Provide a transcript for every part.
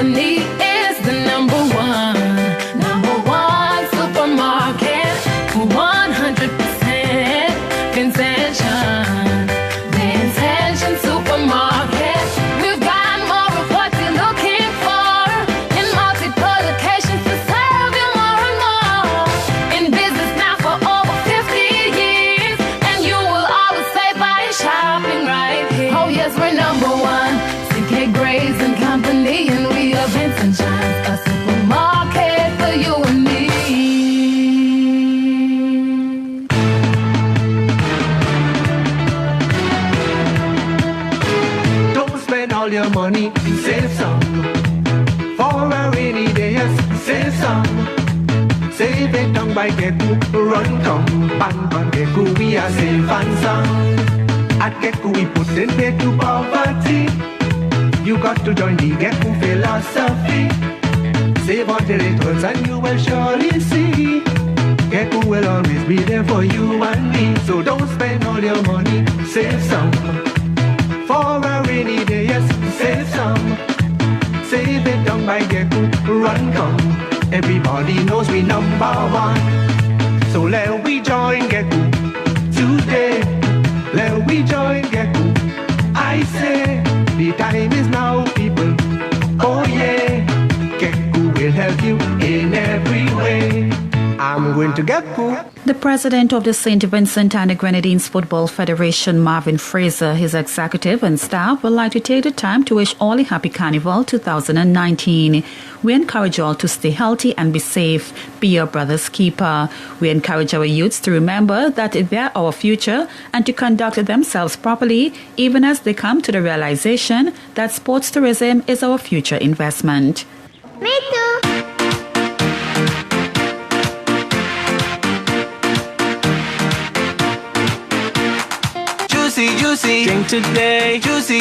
company is the number one supermarket, 100% Vincentian. Vincentian Supermarket. We've got more of what you're looking for in multiple locations to serve you more and more. In business now for over 50 years, and you will always save by shopping right here. Oh yes, we're number one. CK Grays and Company, and we are Vincentians, a supermarket for you and me. All your money, save some for a rainy day. Yes, save some. Save it down by Geku, run come, ban Geku, we are safe and sound. At Geku we put in pay to poverty. You got to join the Geku philosophy. Save until it hurts and you will surely see Geku will always be there for you and me. So don't spend all your money, save some for a rainy day, yes, save some. Save it down by Geku, run come. Everybody knows we number one. So let we join Geku today. Let we join Geku. I say the time is now, people. Oh yeah, Geku will help you in every way. I'm going to Geku. The president of the St. Vincent and the Grenadines Football Federation, Marvin Fraser, his executive and staff would like to take the time to wish all a happy Carnival 2019. We encourage all to stay healthy and be safe. Be your brother's keeper. We encourage our youths to remember that they're our future and to conduct themselves properly, even as they come to the realization that sports tourism is our future investment. Me too. Juicy, drink today. Juicy,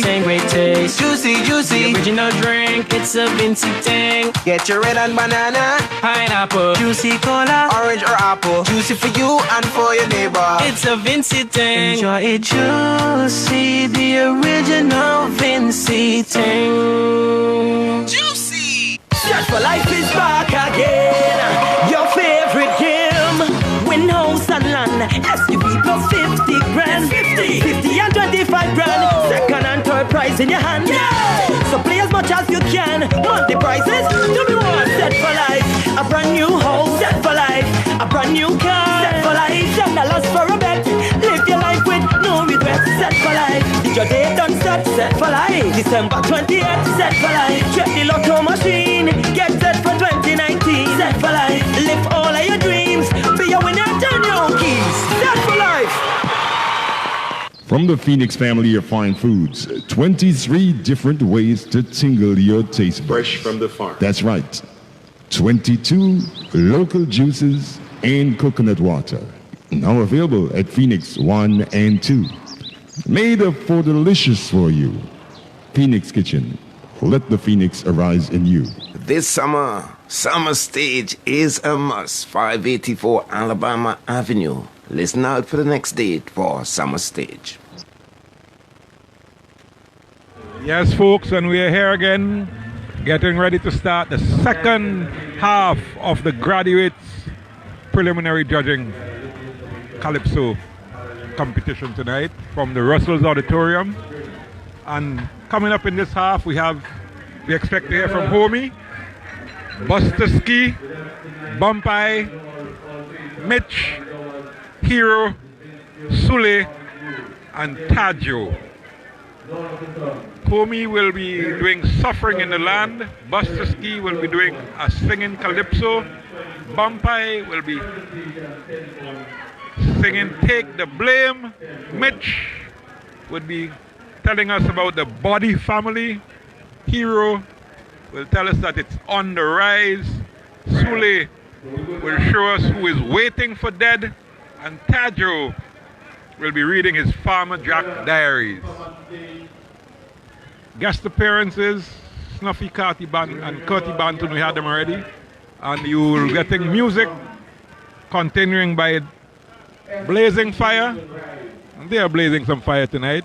same great taste. Juicy, the original drink. It's a Vinci thing. Get your red and banana, Pineapple, juicy cola, orange or apple. Juicy for you and for your neighbor. it's a Vinci thing. Enjoy it juicy, the original Vinci thing. Juicy. Set for Life is back again. Your favorite game. Win house and land. SUV plus 50 grand. 50 and 25 grand. Second and third prize in your hand. Yeah. So play as much as you can. Monthly prices to be won. Set for life. A brand new house. Set for life. A brand new car. Set for life. $10 for a bet. Live your life with no regrets. Set for life. Did your day done set for life. December 28th. Set for life. Check the lotto machine. Get set for 2019. Set for life. Live all of your dreams. Be a winner. Turn your own keys. Set for life. From the Phoenix family of fine foods, 23 different ways to tingle your taste buds. Fresh from the farm. That's right. 22 local juices and coconut water. Now available at Phoenix 1 and 2. Made for delicious for you. Phoenix Kitchen. Let the Phoenix arise in you. This summer stage is a must. 584 Alabama Avenue. Listen out for the next date for Summer Stage. Yes, folks, and we are here again, getting ready to start the second half of the graduates preliminary judging CALYPSO competition tonight from the Russell's Auditorium. And coming up in this half, we expect to hear from Homie, Buster Ski, Bumpy, Mitch, Hero, Sule, and Tajo. Homie will be doing Suffering in the Land. Buster Ski will be doing a singing calypso. Bumpy will be singing Take the Blame. Mitch would be telling us about the Body Family. Hero will tell us that it's on the rise. Sule will show us who is waiting for dead. And Tajo will be reading his Farmer Jack diaries. Guest appearances, Snuffy Carty Band and Curty Banton, we had them already. And you will be getting music continuing by Blazing Fire. And they are blazing some fire tonight.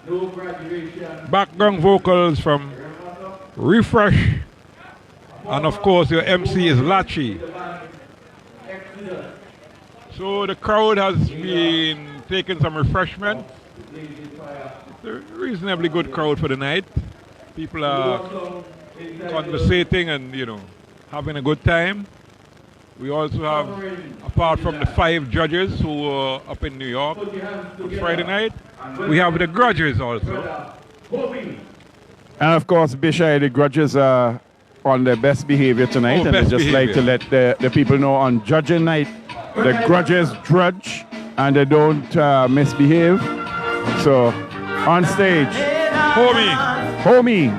Background vocals from Refresh And of course, your MC is Lachi. So the crowd has been taking some refreshment. It's a reasonably good crowd for the night. People are conversating and, having a good time. We also have, apart from the 5 judges who were up in New York on Friday night, we have the grudges also. And of course, Bishai, the grudges are on their best behavior tonight, and I just like to let the people know on judging night, the grudges drudge and they don't misbehave. So, on stage, homie,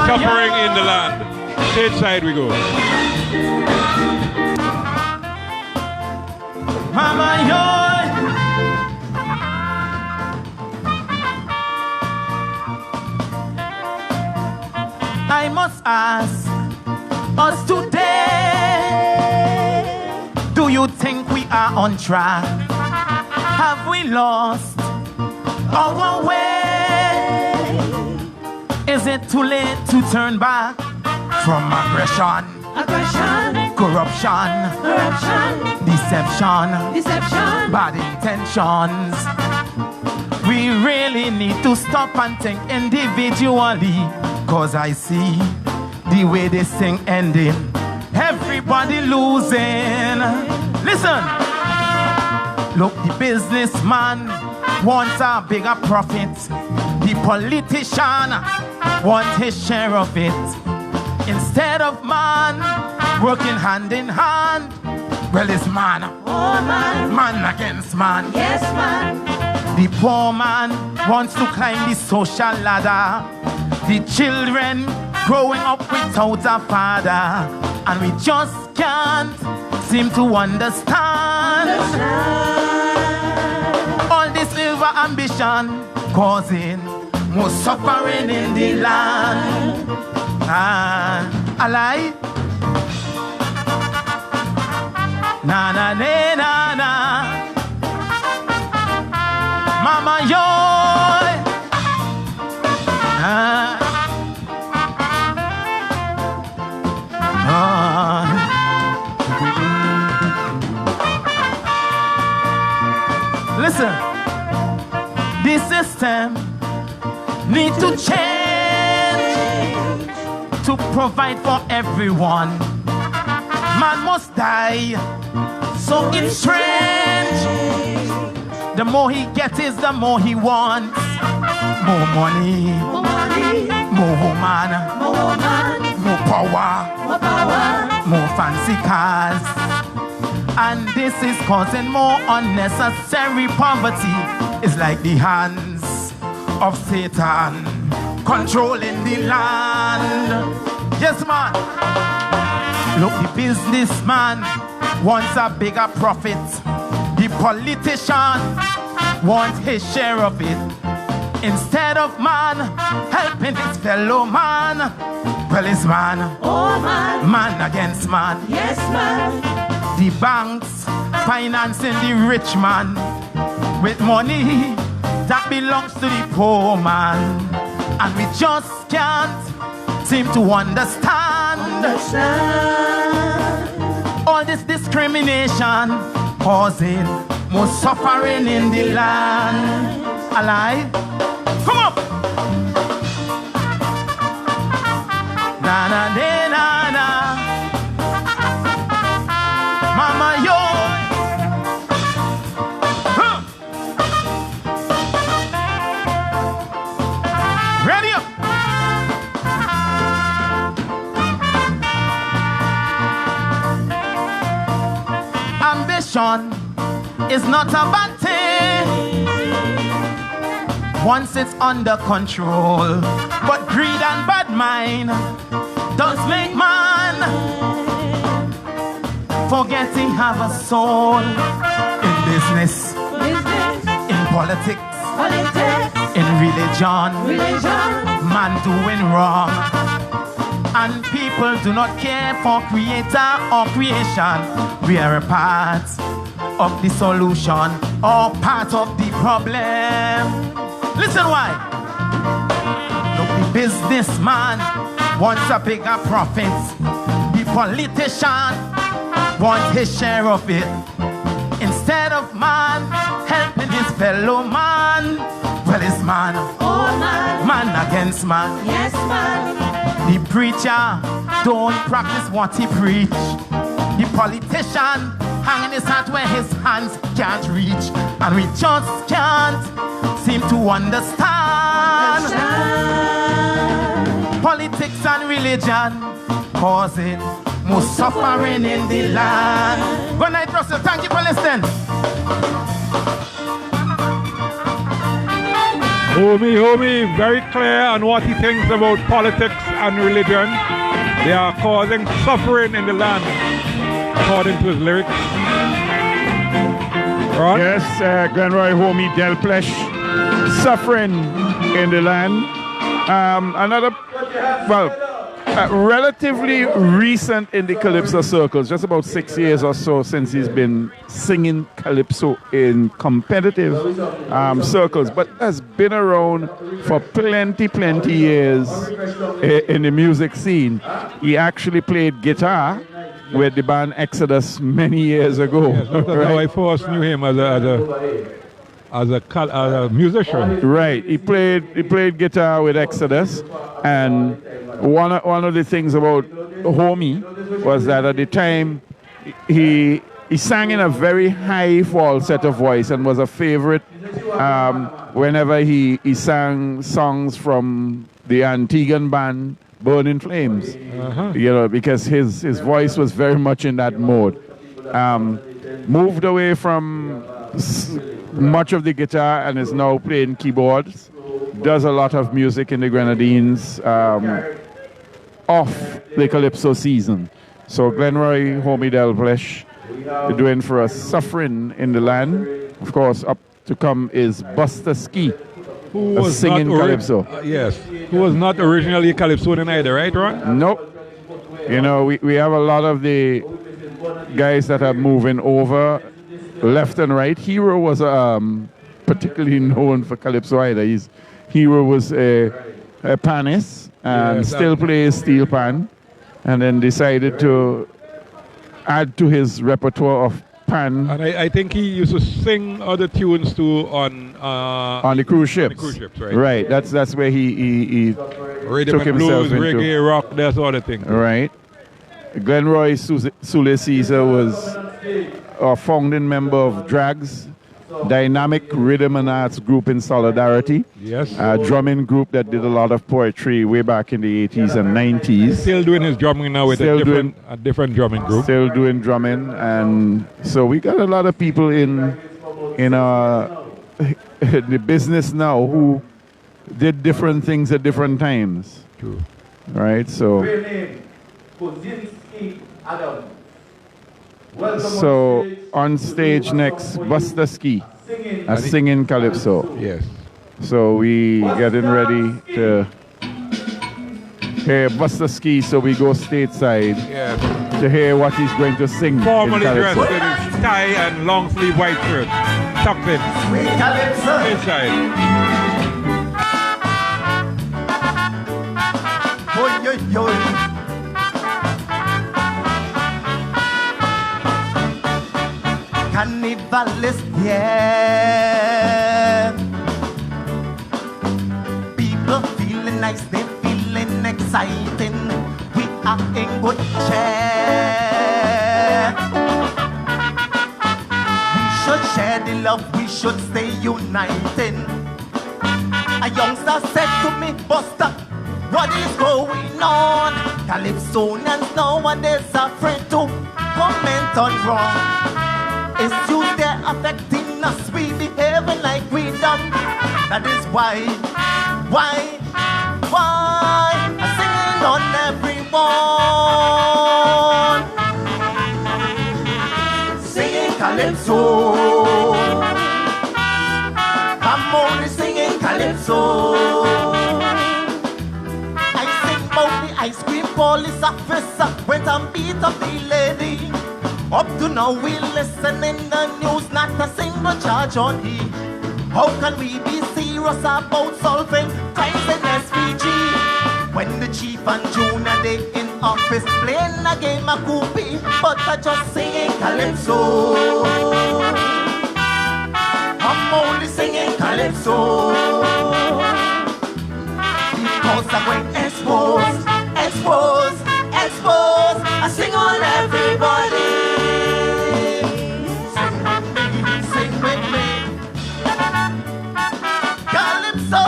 Suffering in the land. Stage side we go. Mama, I must ask us today, do you think we are on track? Have we lost our way? Is it too late to turn back from aggression, corruption, deception, bad intentions? We really need to stop and think individually, cause I see the way this thing ending, everybody losing. Listen, look, the businessman wants a bigger profit. The politician wants his share of it. Instead of man working hand in hand, well, it's man. Man against man. Yes, man. The poor man wants to climb the social ladder. The children growing up without a father. And we just can't seem to understand. All this over ambition causing more suffering in the land. A lie? Na na na na na. Mama yo. Listen, this system needs to change to provide for everyone. Man must die, so it's strange. The more he gets is the more he wants. More money, more woman, more power, more fancy cars. And this is causing more unnecessary poverty. It's like the hands of Satan controlling the land. Yes, man. Look, the businessman wants a bigger profit. The politician wants his share of it. Instead of man helping his fellow man, well, it's man. Man against man. Yes, man. The banks financing the rich man with money that belongs to the poor man. And we just can't seem to understand. All this discrimination causing more suffering in the land. Alive? Come on! Na na na na na. Mama yo. Huh. Ready up. Ambition is not a bad thing once it's under control, but greed and bad mind does make man forget he have a soul. In business, in politics, in religion, man doing wrong. And people do not care for creator or creation. We are a part of the solution or part of the problem. Listen why. Look, the businessman wants a bigger profit. The politician wants his share of it. Instead of man helping his fellow man, well, it's man. Oh man, Man against man. yes man. The preacher don't practice what he preach. The politician hanging his hat where his hands can't reach. And we just can't seem to understand. Politics and religion causing more suffering in the land. Good night, Russell. Thank you for listening. Homie, very clear on what he thinks about politics and religion. They are causing suffering in the land, according to his lyrics. Right? Yes, Glenroy Homie Delplesh, suffering in the land. Relatively recent in the Calypso circles, just about 6 years or so since he's been singing Calypso in competitive circles, but has been around for plenty years in the music scene. He actually played guitar with the band Exodus many years ago. Yes, that's how I first knew him as a musician. Right. He played guitar with Exodus, and one of the things about Homie was that at the time he sang in a very high falsetto voice and was a favorite whenever he sang songs from the Antiguan band Burning Flames. You know, because his voice was very much in that mode. Moved away from much of the guitar and is now playing keyboards. Does a lot of music in the Grenadines off the Calypso season. So Glenroy Homie Delplesh doing for us Suffering in the Land. Of course, up to come is Buster Ski, Who was singing Calypso. Yes, who was not originally a Calypsonian either, right, Ron? Nope. You know, we have a lot of the guys that are moving over left and right. Hero was particularly known for Calypso either. Hero was a panist and still plays steel pan, and then decided to add to his repertoire of pan. And I think he used to sing other tunes too on the cruise ships. On the cruise ships, right? Right. That's where he Rhythm took and himself blues, into. reggae, rock, that sort of thing. Right. Glenroy Sule Caesar was a founding member of Drags, dynamic rhythm and arts group in Solidarity. Yes. A drumming group that did a lot of poetry way back in the 80s and 90s. Still doing his drumming now with a different drumming group. Still doing drumming, and so we got a lot of people in the business now who did different things at different times. True. Right, so on stage next, Buster Ski, singing Calypso. Yes. So we getting ready to hear Buster Ski, so we go stateside to hear what he's going to sing. Formally in dressed Calypso. in his tie and long sleeve white shirt, tucked in. Inside. Carnivalist, yeah. People feeling nice, they feeling exciting. We are in good cheer. We should share the love, we should stay united. A youngster said to me, Buster, what is going on? Calypsonians nowadays afraid to comment on wrong. It's you they're affecting us, we behaving like we dumb. That is why I'm singing on everyone. Singing Calypso. I'm only singing Calypso. I sing about the ice cream police officer went and beat up the lady. Up to now we listen in the news, not a single charge on E. How can we be serious about solving crimes in SPG? When the chief and junior they in office playing a game of goopy, but I just singing calypso. I'm only singing calypso because I'm going expose, expose, expose. I sing on everybody. Sing with me, calypso.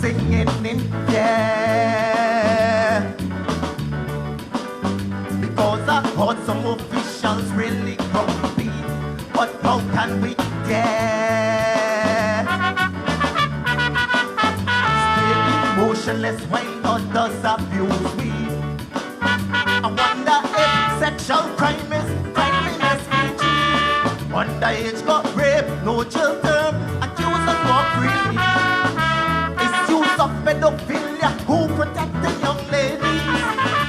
Singing in yeah, because I heard some officials really grumpy, but how can we dare stay emotionless while others abuse me? I wonder if sexual crime is SPG. Underage got raped, no jail term, accused of walk freely. Of pedophilia, who protect the young ladies?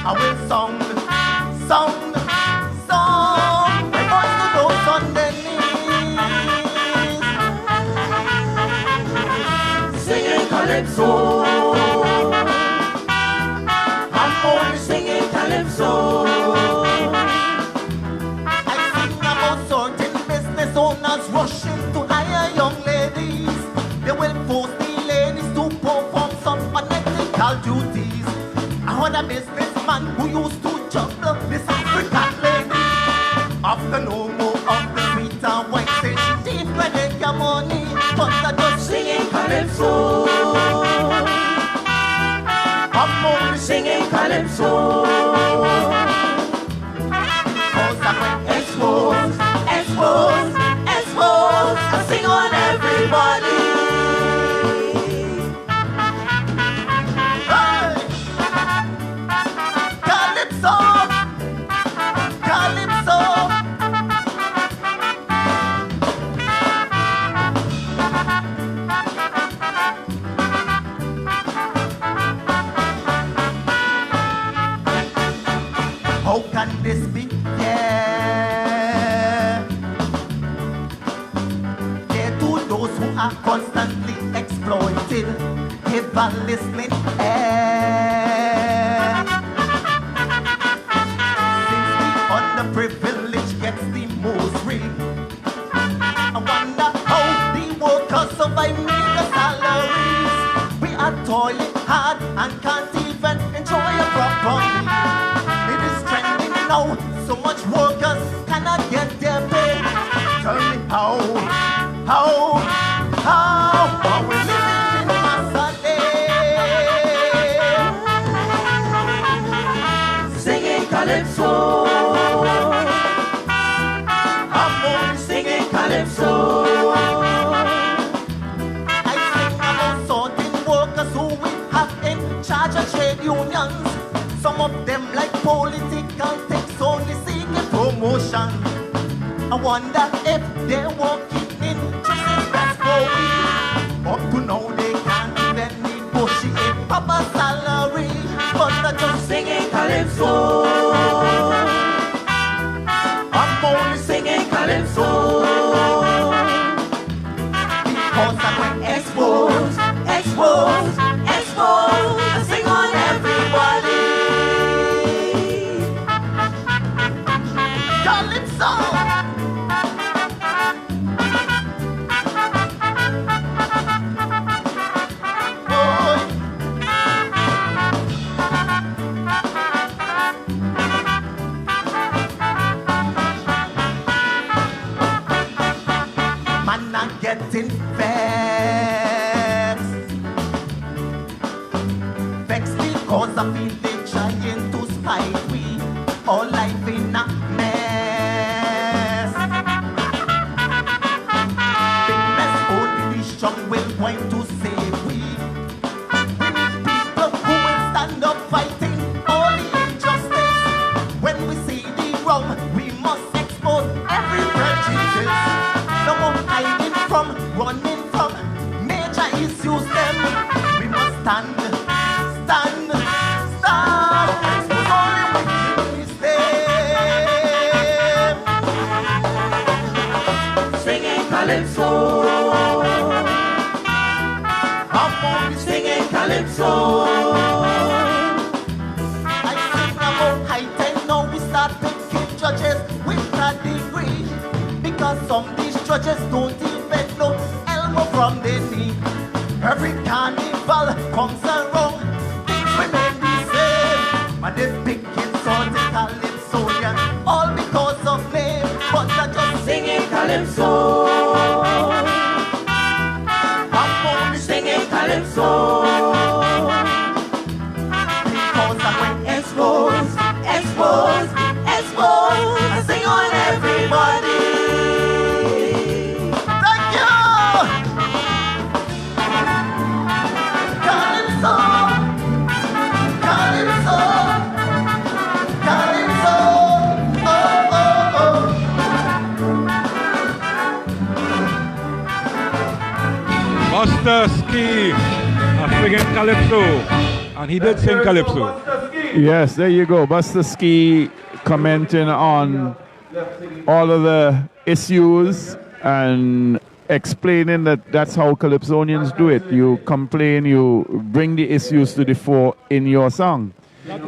I will song. My voice to those on their knees. Singing calypso. I'm only singing calypso. I sing about certain business owners rushing to hire young ladies. They will force the ladies to perform some unethical duties. I heard a businessman who used to juggle this African lady. After no more of the sweet and white, say she deep when they get money, but I just singing calypso. I'm only singing calypso because I went expose, expose, expose. I sing on everybody. How can this be fair? Fair to those who are constantly exploited, give a listening air. Since the underprivileged gets the most free, I wonder how the workers survive meager salaries. We are toiling hard and can't even enjoy a proper meal. Now, so much workers cannot get their pay. Tell me how we living in Massaday? Singing calypso. I'm only singing calypso. I sing about certain workers who we have in charge of trade unions. Some of them like political things, only seeking promotion. I wonder if they're working in just best for we. Up to now they can't even negotiate proper salary, but they're just singing calypso. I'm only singing calypso because I went expose, expose, expose. I sing on everybody. Calypso. Man, I'm getting vexed. Vexed because I feel they trying to spite we. All life in a mess. Big mess, only the strong will going to save we. We need people who will stand up fighting all the injustice. When we see the wrong, we must expose every prejudice. No more hiding from, running from major issues them. We must stand, stand, calypso. Come on, we singing calypso. I sing about high time now. We start picking judges with a degree, because some of these judges don't even know elbow from the knee. Every carnival comes around, things remain the same, but they picking salty calypsonian, all because of name, but they're just singing calypso. Come on, we singing calypso. Because I went exposed, exposed, exposed, I sing on everybody. Thank you. Calypso, calypso, calypso. Oh, oh, oh. Buster Ski singing calypso, and he did sing calypso. Yes, there you go. Buster Ski commenting on all of the issues and explaining that that's how Calypsonians do it. You complain, you bring the issues to the fore in your song. That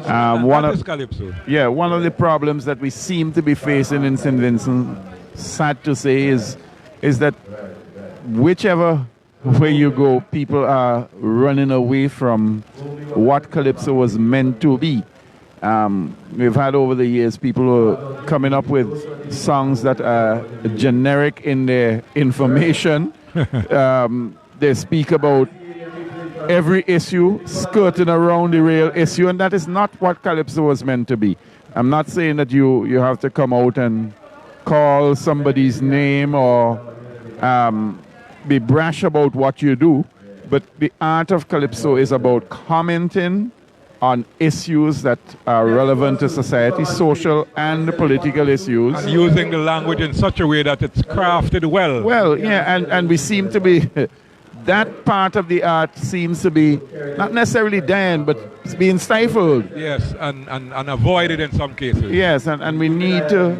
is calypso. Yeah, one of the problems that we seem to be facing in St. Vincent, sad to say, is that whichever way you go, people are running away from what calypso was meant to be. We've had over the years people who are coming up with songs that are generic in their information. They speak about every issue, skirting around the real issue, and that is not what calypso was meant to be. I'm not saying that you have to come out and call somebody's name or be brash about what you do, but the art of calypso is about commenting on issues that are relevant to society, social and political issues. And using the language in such a way that it's crafted well. Well, yeah, and we seem to be, that part of the art seems to be not necessarily dying, but it's being stifled. Yes, and avoided in some cases. Yes, and we need to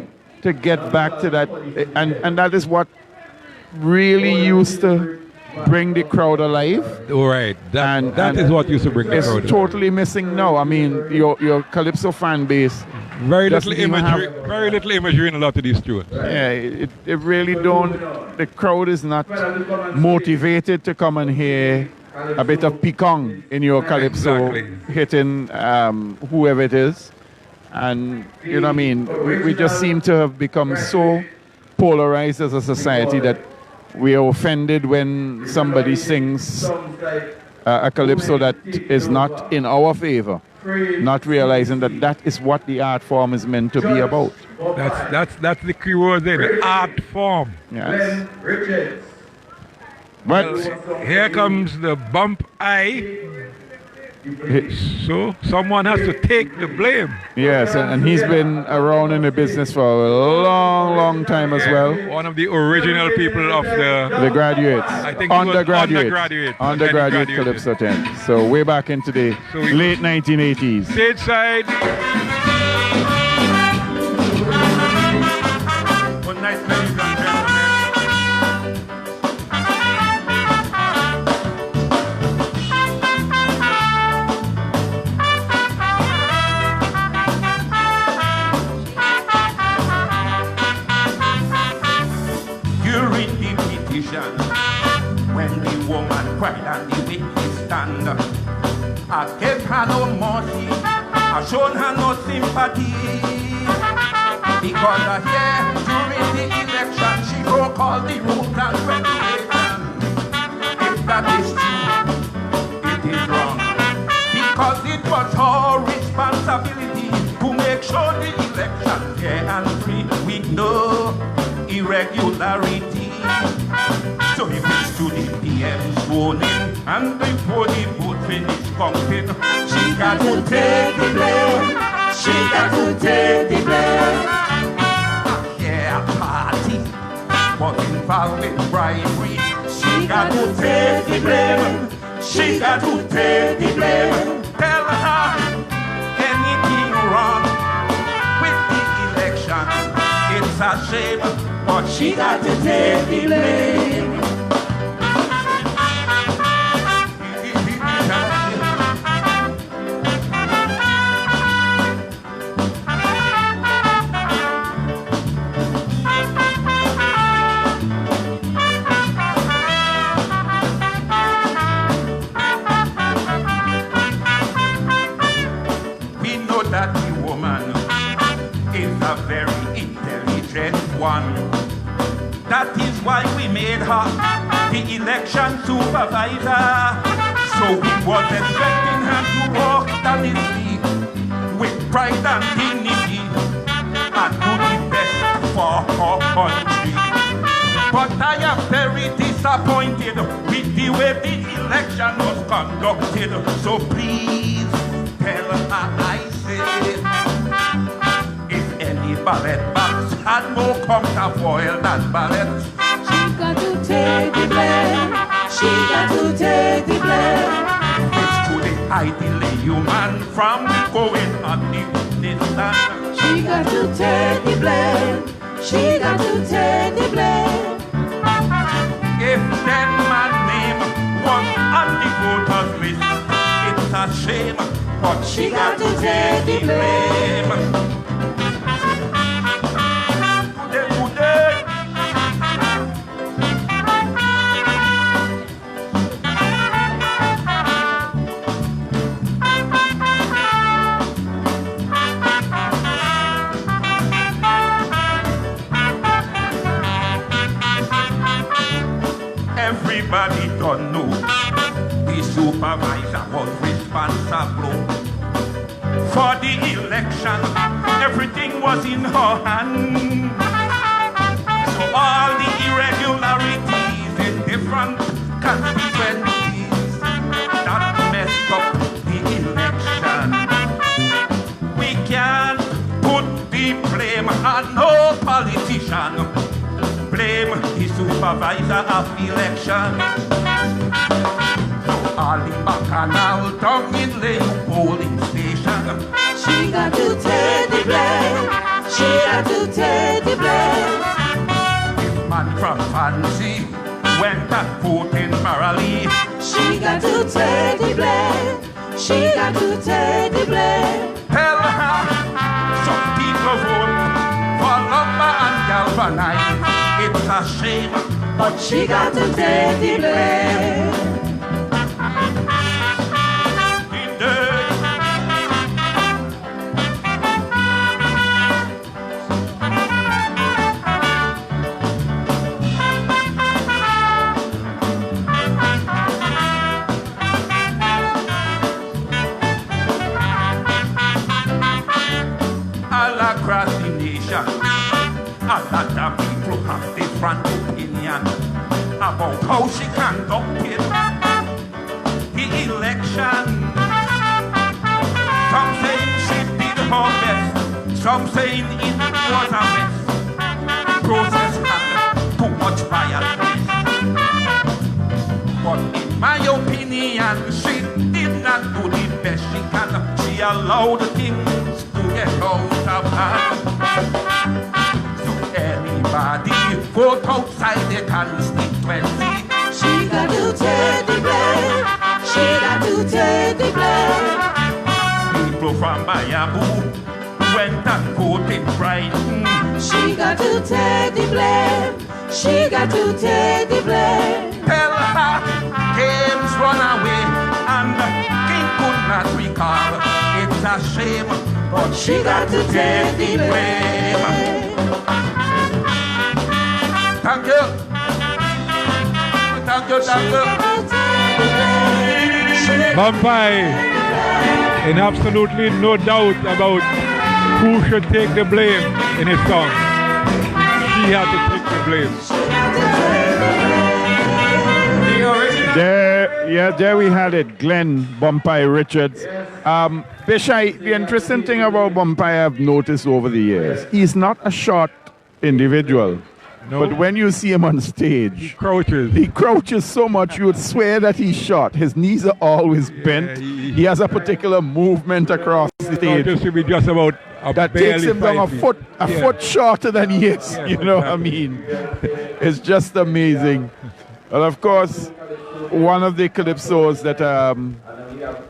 get back to that, and that is what really used to bring the crowd alive. All right, that is what used to bring the crowd alive. It's totally missing now. I mean, your calypso fan base. Very little imagery in a lot of these tunes. Yeah, it really don't. The crowd is not motivated to come and hear a bit of picong in your calypso, hitting whoever it is. And, you know what I mean, we just seem to have become so polarized as a society that we are offended when somebody sings a calypso that is not in our favor, not realizing that that is what the art form is meant to be about. That's the key word there, the art form. Yes. But here comes the bump eye. So someone has to take the blame. Yes, and he's been around in the business for a long time as well. One of the original people of the graduates. I think undergraduate Calypso. Calypso 10. So way back into the late 1980s. Stage side. Good night, ladies and gentlemen. When the woman cried and the witness stand, I gave her no mercy, I showed her no sympathy, because here during the election she broke all the rules and regulations. If that is true, it is wrong, because it was her responsibility to make sure the election fair and free with no irregularity. So if it's to the PM sworn in, and before the vote finish counting, she got to take the blame. She got to take the blame. Yeah, party was involved with bribery. She got to take the blame. She got to take the blame. Tell her anything wrong with the election, it's a a shame, but she got to take the blame. That the woman is a very intelligent one. That is why we made her the election supervisor. So we was expecting her to walk down the street with pride and dignity and do the best for her country. But I am very disappointed with the way the election was conducted. So please tell her I if any ballot box had more counterfoil than ballots, she got to take the blame. She got to take the blame. It's to the ideally human from going on the stand. She got to take the blame. She got to take the blame. If that man's name was on the voters list, it's a shame. But she got to take the blame. Everybody don't know the supervisor was responsible for the election. Everything was in her hand. So all the irregularities in different constituencies that messed up the election. We can't put the blame on no politician. Blame the supervisor of election. All the bacchanal down in the polling station. She got to take the blame. She got to take the blame. This man from Fancy went and voting morally. She got to take the blame. She got to take the blame. Tell her some people vote for lumber and galvanized. It's a shame, but she got to take the blame. All across the nation, a lot of people have different opinion about how she conducted the election. Some saying she did her best, some saying it was a mess. Process had too much bias. But in my opinion, she did not do the best she can. She allowed things to get out of hand. So anybody vote outside the constituency, she got to take the blame. She got to take the blame. People from Bayabu went and voted right. She got to take the blame. She got to take the blame. Tell her games run away and the king could not recall. It's a shame, but she got to take the blame. Thank you. Thank you, thank you. Bumpy, and absolutely no doubt about who should take the blame in his song. She had to take the blame. There we had it, Glenn Bumpy Richards. Bishai, the interesting thing about Bumpy I've noticed over the years, he's not a short individual. No. But when you see him on stage, he crouches so much you would swear that he's short. His knees are always bent. He has a particular movement across the stage. It should be just about that takes him down a foot shorter than he is. Yes, you know exactly. what I mean? It's just amazing. Well, of course, one of the calypsos that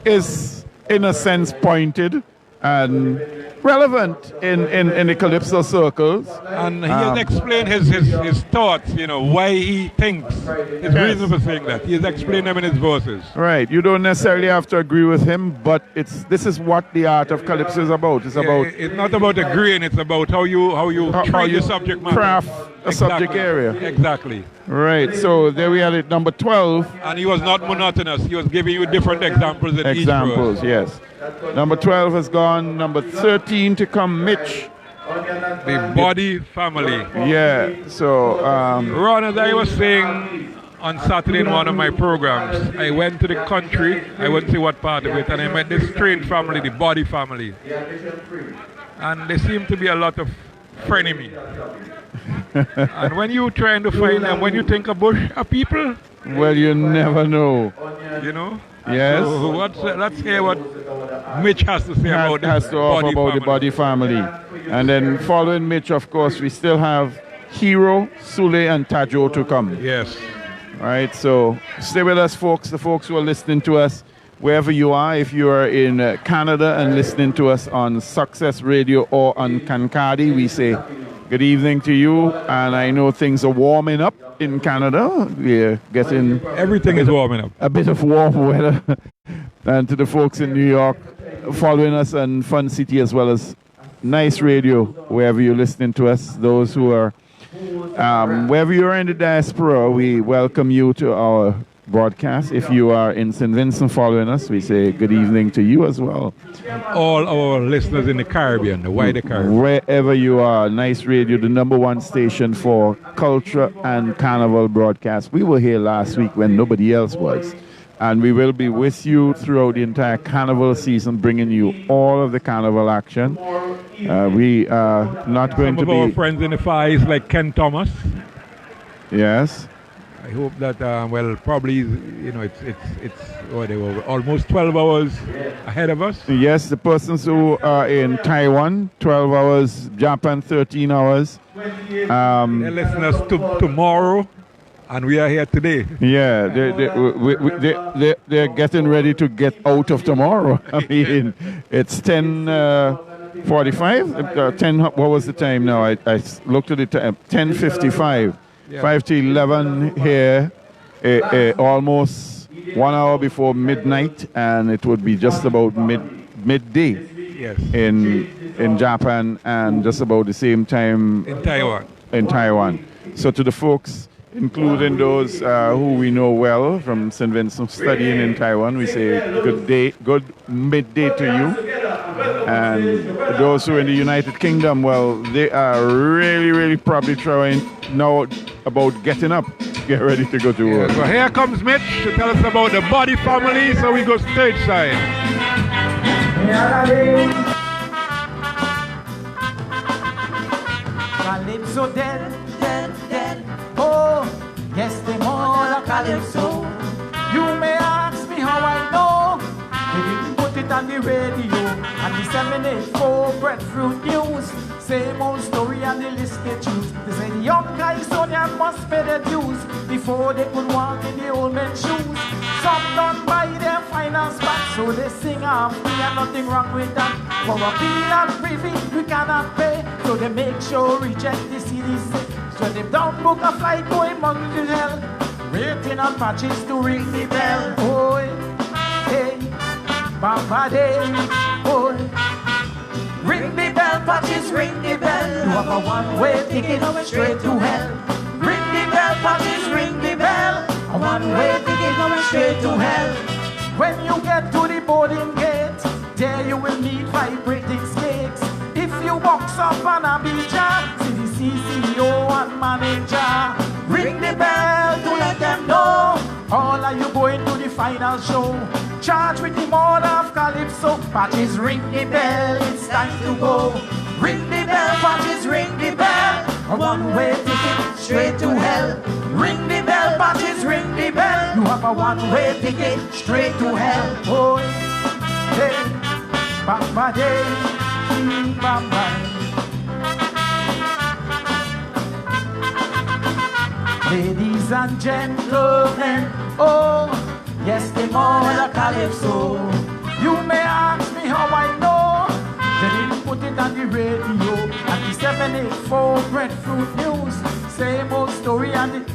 is, in a sense, pointed and relevant in the calypso circles. And he has explained his thoughts, why he thinks, his reason for saying that. He has explained them in his verses. Right. You don't necessarily have to agree with him, but this is what the art of calypso is about. It's about... It's not about agreeing, it's about how you treat your subject matter. Craft a subject area. Exactly. Right. So there we had it, number 12. And he was not monotonous. He was giving you different examples in Examples, each verse. yes. Number 12 has gone. Number 13 to come, Mitch. The Body Family. Yeah. So... Ron, as I was saying on Saturday in one of my programs, I went to the country, I wouldn't say what part of it, and I met this strange family, the Body Family. And there seemed to be a lot of frenemy. And when you trying to find them, when you think of bush, are people? Well, you never know. You know? Yes. So let's hear what Mitch has to say about this has to offer about the Body Family. And then following Mitch, of course, we still have Hero, Sule, and Tajo to come. Yes. All right, so stay with us, folks. The folks who are listening to us, wherever you are, if you are in Canada and listening to us on Success Radio or on Kankadi, we say good evening to you. And I know things are warming up in Canada. We're getting... Everything is warming up. A bit of warm weather. And to the folks in New York following us on Fun City, as well as Nice Radio, wherever you're listening to us. Those who are... wherever you are in the diaspora, we welcome you to our broadcast. If you are in St. Vincent following us, we say good evening to you as well. All our listeners in the Caribbean, the wider Caribbean. Wherever you are, Nice Radio, the #1 station for culture and carnival broadcast. We were here last week when nobody else was. And we will be with you throughout the entire carnival season, bringing you all of the carnival action. We are not going to be... Some of our friends in the Far East, like Ken Thomas. Yes. I hope that, probably, it's they were almost 12 hours ahead of us. Yes, the persons who are in Taiwan, 12 hours, Japan, 13 hours. They're listening us tomorrow. And we are here today. Yeah, they're getting ready to get out of tomorrow. I mean, it's 10:45. 10. What was the time now? I looked at the time. 10:55. Yeah. 5 to 11 here. Almost 1 hour before midnight, and it would be just about midday. Yes. In Japan, and just about the same time in Taiwan. So to the folks, including those who we know well from St. Vincent studying in Taiwan, we say good midday to you. And those who are in the United Kingdom, well, they are really, really probably trying now about getting up, get ready to go to work. So here comes Mitch to tell us about the Body Family, so we go stage side. Calypso dead, dead, dead. Oh, yes, the more Calypso. You may ask me how I know. They didn't put it on the radio and disseminate for breadfruit news. Same old story and the list they choose. They say the young Calypsonian must pay their dues before they could walk in the old men's shoes. Some don't buy their finance back, so they sing off free and nothing wrong with that. For a bill and privy we cannot pay, so they make sure reject the CDC. So they don't book a flight going monkey to hell, waiting on patches to ring the bell. Oh, hey, Bamba day, oh, ring the bell, patches, ring the bell. You have a one-way ticket straight to hell. Ring the bell, patches, ring the bell. A one-way ticket going straight to hell. When you get to the boarding gate, there you will meet vibrating snakes. If you box up on a beach, see the CEO and manager. Ring the bell to let them know all are you going to the final show. Charge with the mode of Calypso. Patches, ring the bell, it's time to go. Ring the bell, patches, ring the bell. A one-way ticket straight to hell. Ring the bell, patches, ring the bell. You have a one-way ticket straight to hell. Oh, hey, Bamba day. bam bam. Ladies and gentlemen, oh, yes, the mother Calypso. You may ask me how I know. They didn't put it on the radio. At the 784 Breadfruit News, same old story and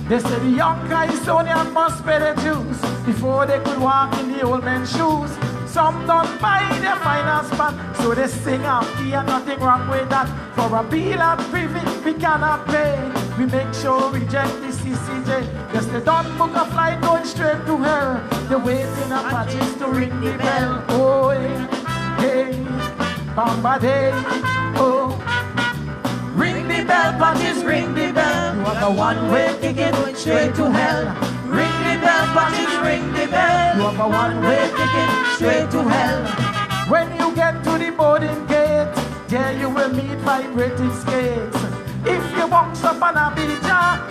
they said the young Calypsonian must pay the dues before they could walk in the old man's shoes. Some don't buy their finance man, so they sing out here, nothing wrong with that. For a bill of privy we cannot pay. We make sure we reject the CCJ. Yes, they don't book a flight going straight to hell. They're waiting on patches to ring the bell. Oh, hey, bamba day, oh. Ring the bell, patches, ring the bell. You have a one-way ticket straight to hell. Ring the bell, patches, ring the bell. You have a one-way ticket straight to hell. When you get to the boarding gate, there you will meet vibrating skates. If you bounce up on a beach,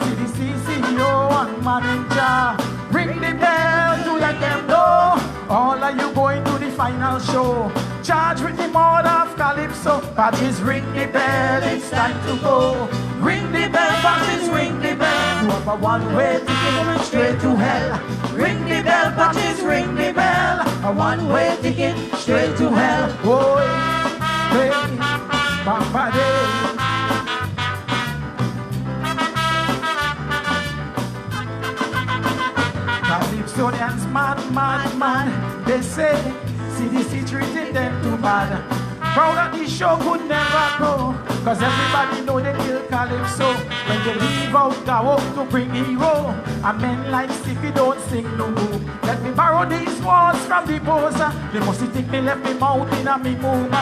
see the CCO and manager. Ring the bell to let them know. All of you going to the final show. Charge with the mother of Calypso. Patches, ring the bell, it's time to go. Ring the bell, patches, ring the bell. You have a one-way ticket straight to hell. Ring the bell, patches, ring the bell. A one-way ticket straight to hell. Oh, hey, bamba day. Calypsonians mad. They say CDC treated them too bad. Crowd at the show could never go, cause everybody know they kill Calypso. When they leave out Gawo to bring hero, and men like Stiffy don't sing no more. Let me borrow these words from the poser. They must think me left me mouth in a me move.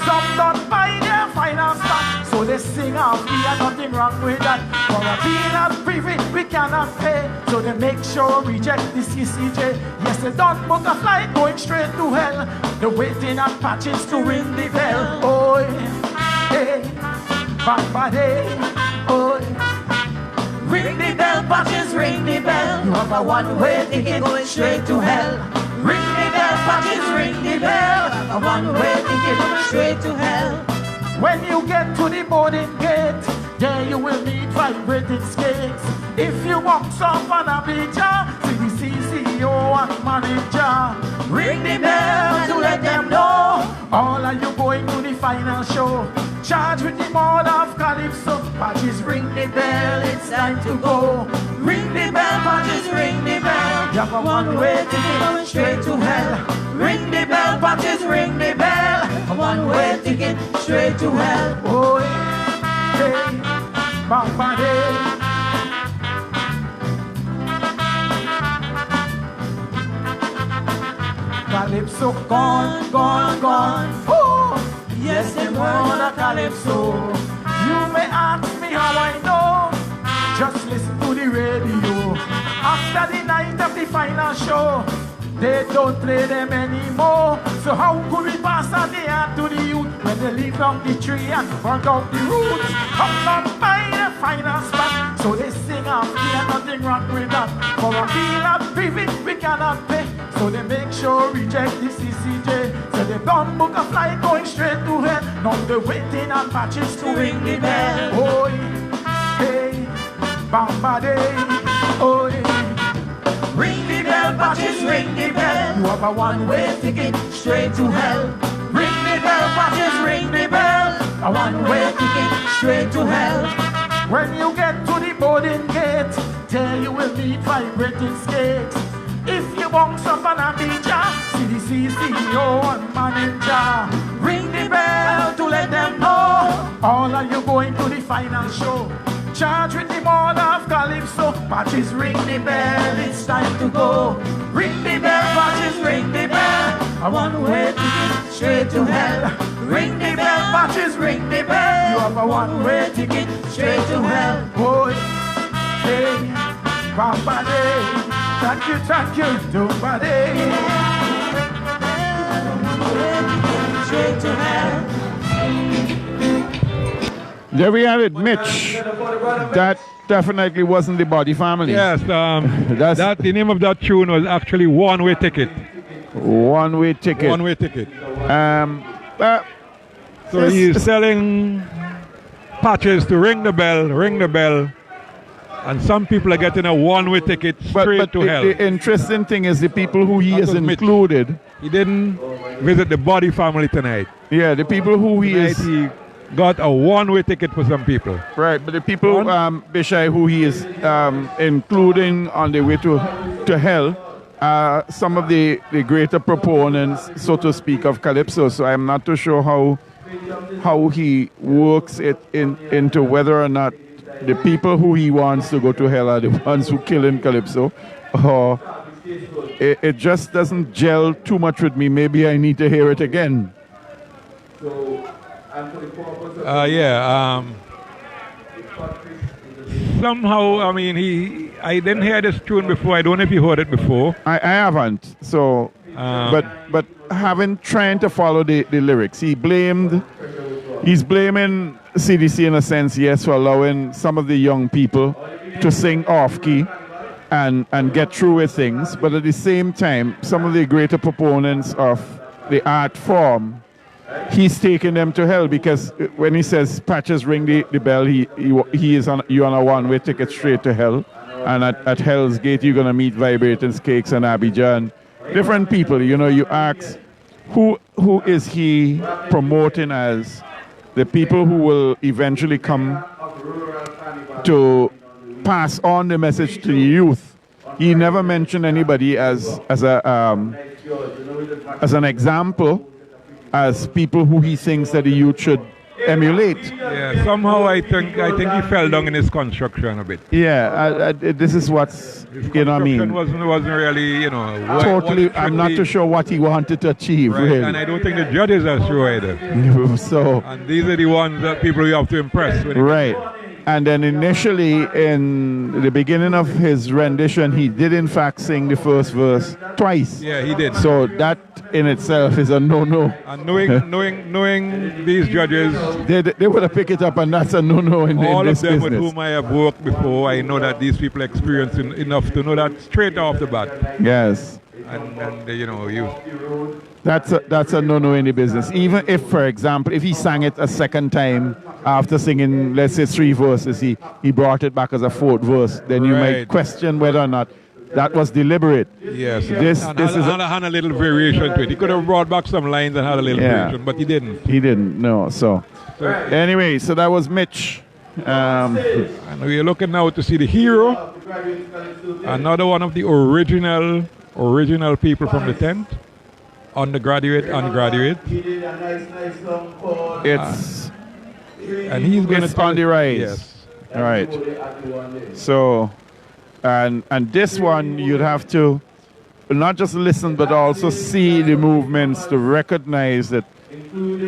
Some don't buy their finance back, so they sing off here, nothing wrong with that. For a bill of privy we cannot pay, so they make sure reject the CCJ. Yes, they don't book a flight going straight to hell. They're waiting on patches to ring the bell. Oh, hey, bamba day, oh. Ring the bell, patches, ring the bell. You have a one-way ticket going straight to hell. Ring the bell, patches, ring the bell. A one-way ticket going straight to hell. When you get to the boarding gate, there you will meet vibrating skates. If you walk off on a beach, see the CCO and manager. Ring the bell to let them know. All of you going to the final show. Charge with the mother of Calypso. Patches, ring the bell, it's time to go. Ring the bell, patches, ring the bell. You have a one-way ticket going straight to hell. Ring the bell, patches, ring the bell. A one-way ticket straight to hell. Oh, hey, bamba day. Calypso gone. Oh, yes, they wanna Calypso. You may ask me how I know. Just listen to the radio. After the night of the final show, they don't play them anymore. So how could we pass on the hand to the youth when they leave down the tree and burn out the roots? Come on by the final spot, so they sing off here, nothing wrong with that. For a bill of privy we cannot pay, so they make sure reject the CCJ. So they don't book a flight going straight to hell. Now they're waiting on patches to ring the bell. Oh, hey, bamba day, oh, hey. Ring the bell, patches, ring the bell. You have a one-way ticket straight to hell. Ring the bell, patches, ring the bell. A one-way ticket straight to hell. When you get to the boarding gate, there you will meet vibrating skates. If you bounce up on a beach, see the CCO and manager. Ring the bell to let them know. All of you going to the final show. Charge with the mother of Calypso. Patches, ring the bell, it's time to go. Ring the bell, patches, ring the bell. A one-way ticket straight to hell. Ring the bell, patches, ring the bell. You have a one-way ticket straight to hell. Boy, hey, bamba day. Thank you, nobody. Straight to hell. There we have it, Mitch. That definitely wasn't the Body Family. Yes, that the name of that tune was actually One-Way Ticket. One-Way Ticket. One-Way Ticket. So he's selling patches to ring the bell, and some people are getting a one-way ticket straight to hell. The interesting thing is the people who he That has was Mitch. included. He didn't visit the Body family tonight. Yeah, the people who he Tonight is. he got a one-way ticket for some people. Right, but the people, Bishai, who he is including on the way to hell, are some of the greater proponents, so to speak, of Calypso. So I'm not too sure how he works it into whether or not the people who he wants to go to hell are the ones who kill in Calypso, or it just doesn't gel too much with me. Maybe I need to hear it again. Somehow, I mean, I didn't hear this tune before. I don't know if you heard it before. I haven't. So, but having trying to follow the lyrics, he's blaming CDC in a sense, yes, for allowing some of the young people to sing off key and get through with things. But at the same time, some of the greater proponents of the art form, he's taking them to hell, because when he says patches ring the bell, he is on a one-way ticket straight to hell. And at Hell's Gate, you're going to meet Vibrating Cakes and Abidjan. Different people, you ask, who is he promoting as the people who will eventually come to pass on the message to the youth? He never mentioned anybody as an example, as people who he thinks that the youth should emulate. Yeah, somehow I think he fell down in his construction a bit. Yeah, this is what's, His I mean. wasn't really, Totally, I'm not too sure what he wanted to achieve, right, really. and I don't think the judges are sure either. So, And these are the ones that people you have to impress. right. And then initially, in the beginning of his rendition, he did in fact sing the first verse twice. Yeah, he did. So that in itself is a no-no. And knowing these judges, They would have picked it up, and that's a no-no in all this of them business. with whom I have worked before, I know that these people experienced enough to know that straight off the bat. Yes. And That's a no-no in the business. Even if, for example, if he sang it a second time after singing, let's say 3 verses, he brought it back as a 4th verse, then you might question whether or not that was deliberate. Yes. This is had a little variation to it. He could have brought back some lines and had a little variation, but he didn't. He didn't, no. So anyway, so that was Mitch. And we're looking now to see the hero, another one of the original people from the tent. Undergraduate. It's And he's going to on the rise. Yes. All right. So, and this one you'd have to not just listen, but also see the movements to recognize that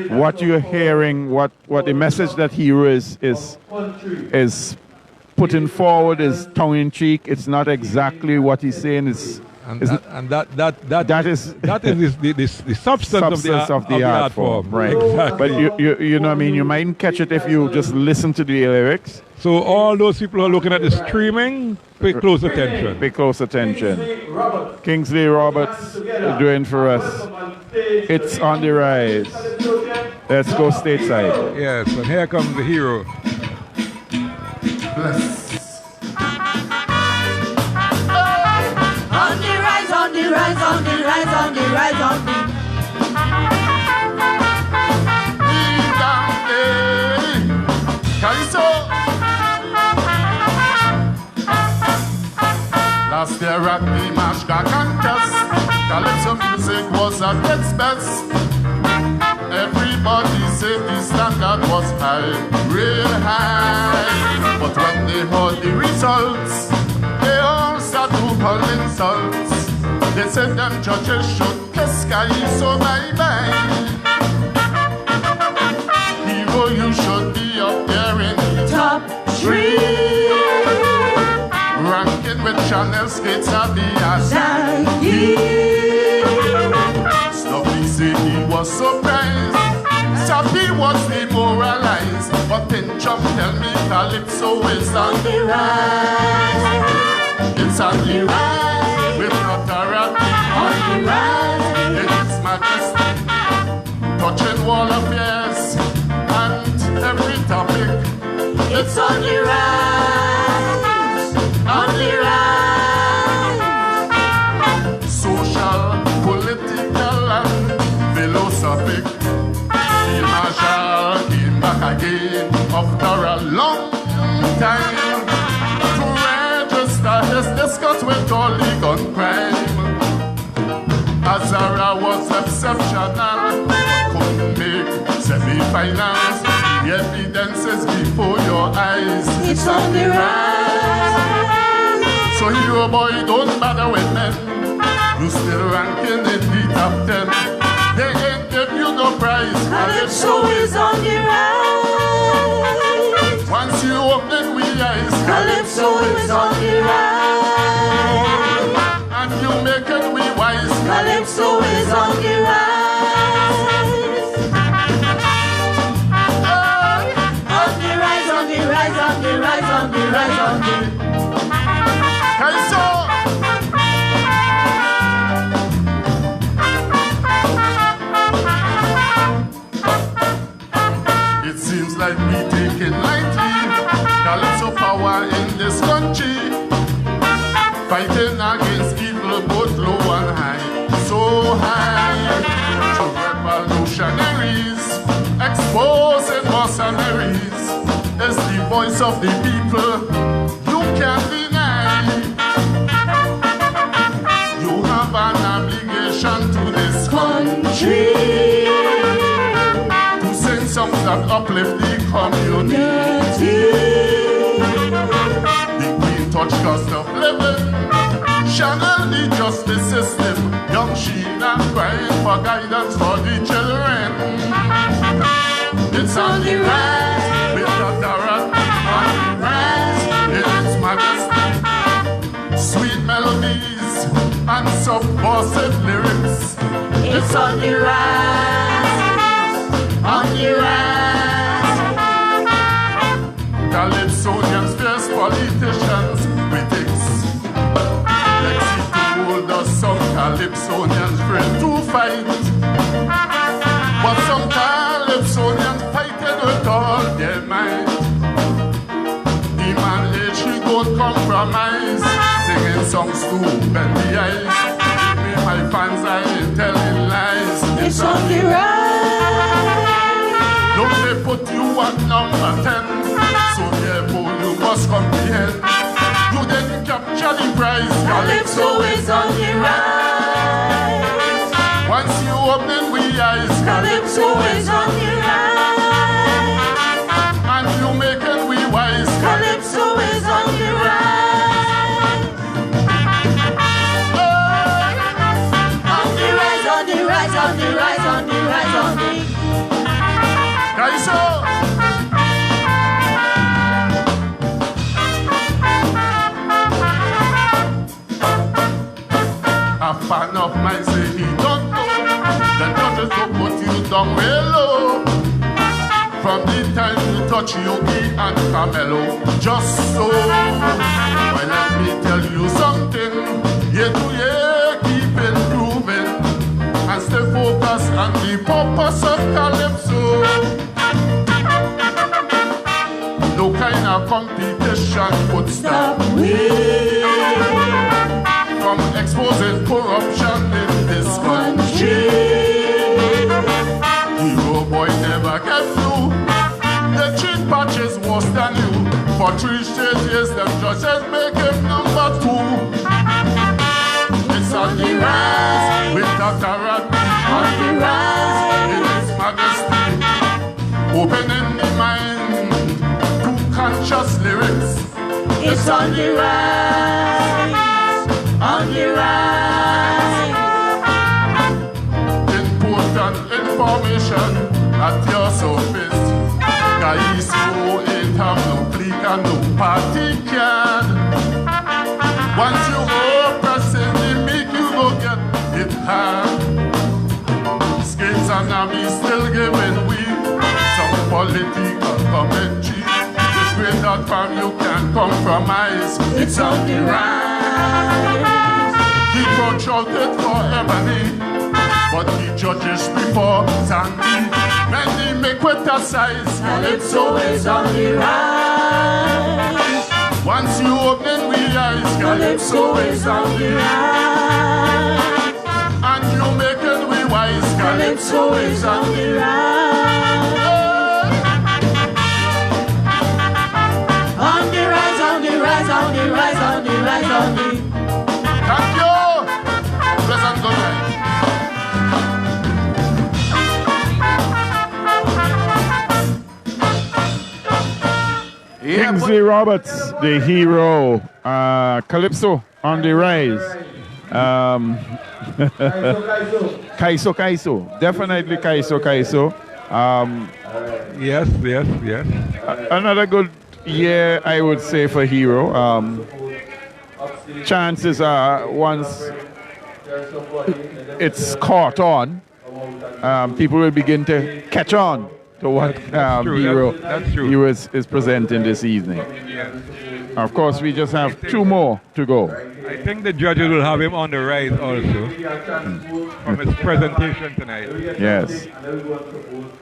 what you're hearing, what the message that hero is putting forward is tongue in cheek. It's not exactly what he's saying. That is the substance of the art form. Right. Exactly. But you know what I mean, you mightn't catch it if you just listen to the lyrics. So all those people who are looking at the streaming, pay close attention. Pay close attention. Kingsley Roberts doing for us. It's on the rise. Let's go stateside. Yes, and here comes the hero. Bless. On the rise, on the rise, on the rise, on the rise, on the CALYPSO. Last year at the Mashka contest, Calypso music was at its best. Everybody said the standard was high, real high. But when they heard the results, they all started to hurl insults. They said them judges should kiss CALYPSO bye-bye. Hero, you should be up there in the top 3. ranking with Chanel skates at the Shaggy. Stuffy said he was surprised. Sappy was demoralized. But Pinchum tell me CALYPSO is on the rise. It's on the rise. With notoriety On the rise. in its majesty. Touching wall of yes. again after a long time to register his discuss with all the gun crime. Azara was exceptional, couldn't make semi-finals. The evidence is before your eyes. It's on the rise. So hero boy, don't bother with men. You still ranking in the top 10. They ain't give you no prize. Calypso is on the rise. Once you open we eyes, Calypso is on the rise. and you make it we wise. Calypso is on the rise. On the rise, on the rise, on the rise, on the rise, on the CALYPSO. It seems like we take it lightly. Calypso power in this country, fighting against evil both low and high. So high to revolutionaries, exposing mercenaries. Is the voice of the people you can't deny. You have an obligation to this country to sing songs that uplift the community. The Queen touch cost of living, channel the justice system. Young Sheena crying for guidance for the children. It's on the rise, with the Dara on the rise. In its majesty, sweet melodies and subversive lyrics. It's on the rise, on the rise. Calypsonians, fierce politicians, critics. Lexi told us some Calypsonians afraid to fight, but some Calypsonians fighting with all their might. The man age he don't compromise, singing songs to bend the eyes. Give me my fans, I ain't telling lies. It's on the rise. Don't they put you at number 10? So therefore you must comprehend. You didn't capture the prize. Calypso is on the rise. Once you open we eyes, Calypso is on the rise. and you make it we wise. Calypso is on the rise. On the rise, on the rise, on the rise, on the rise, on the CALYPSO. A fan of mine say he don't know. The judges don't put you down real low. From the time you touch Yogi and Carmelo, just so. Well, let me tell you something. Year to year, keep improving and stay focused on the purpose of Calypso. No kind of competition could stop we from exposing corruption in this country. Hero boy never get through. The cheat patches worse than you. For 3 straight years, them judges make him number 2. It's on the rise with Dr. on the rise. in his majesty, opening the mind to conscious lyrics. It's on the rise, on the rise. Important information at your surface. CALYPSO ain't have no clique and no party card. Once you go pressing the make you go get it hard. Skates and army still giving we some political commentary. This great that from you can compromise. It's on the rise. The court shouted for Ebony, but the judges before Sandy. Many make with a size. Calypso is on the rise. Once you open we eyes, Calypso is on the rise. and you make it we wise. Calypso is on the rise. Kingsley Roberts, the hero. Calypso on the rise. Kaiso. Definitely Kaiso. Yes. Another good year, I would say, for hero. Chances are once it's caught on, people will begin to catch on to what hero he is presenting this evening. Of course, we just have 2 more to go. I think the judges will have him on the rise also from his presentation tonight. Yes.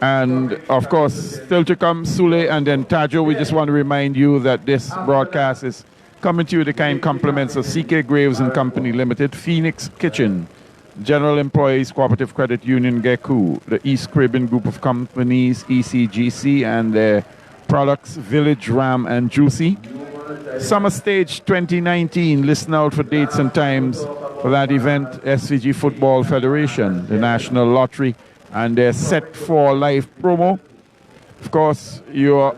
And of course, still to come, Sule and then Tajo. We just want to remind you that this broadcast is coming to you with the kind compliments of CK Graves and Company Limited, Phoenix Kitchen, General Employees Cooperative Credit Union, GECU, the East Caribbean Group of Companies, ECGC, and their products, Village, Ram, and Juicy. Summer Stage 2019, listen out for dates and times for that event, SVG Football Federation, the National Lottery, and their Set for Life promo. Of course, you are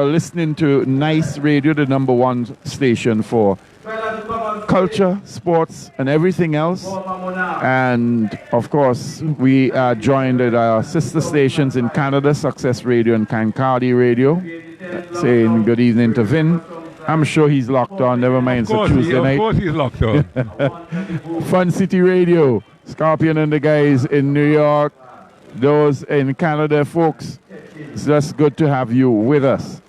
listening to Nice Radio, the #1 station for culture, sports, and everything else. And of course, we are joined at our sister stations in Canada, Success Radio and Kankadi Radio. Saying good evening to Vin. I'm sure he's locked on, never mind, it's a Tuesday night. Of course he's locked on. Fun City Radio, Scorpion and the guys in New York, those in Canada, folks. It's just good to have you with us.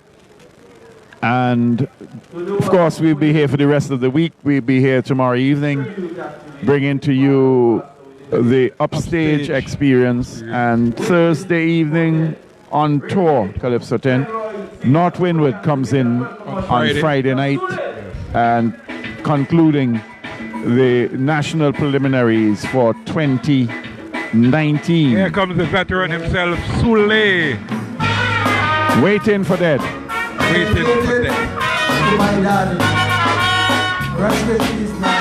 And of course, we'll be here for the rest of the week. We'll be here tomorrow evening, bringing to you the Upstage experience. And Thursday evening on tour, Calypso 10. North Windward comes in on Friday night and concluding the national preliminaries for 2019. Here comes the veteran himself, Sule. Waiting for that. Waiting for that. My daddy,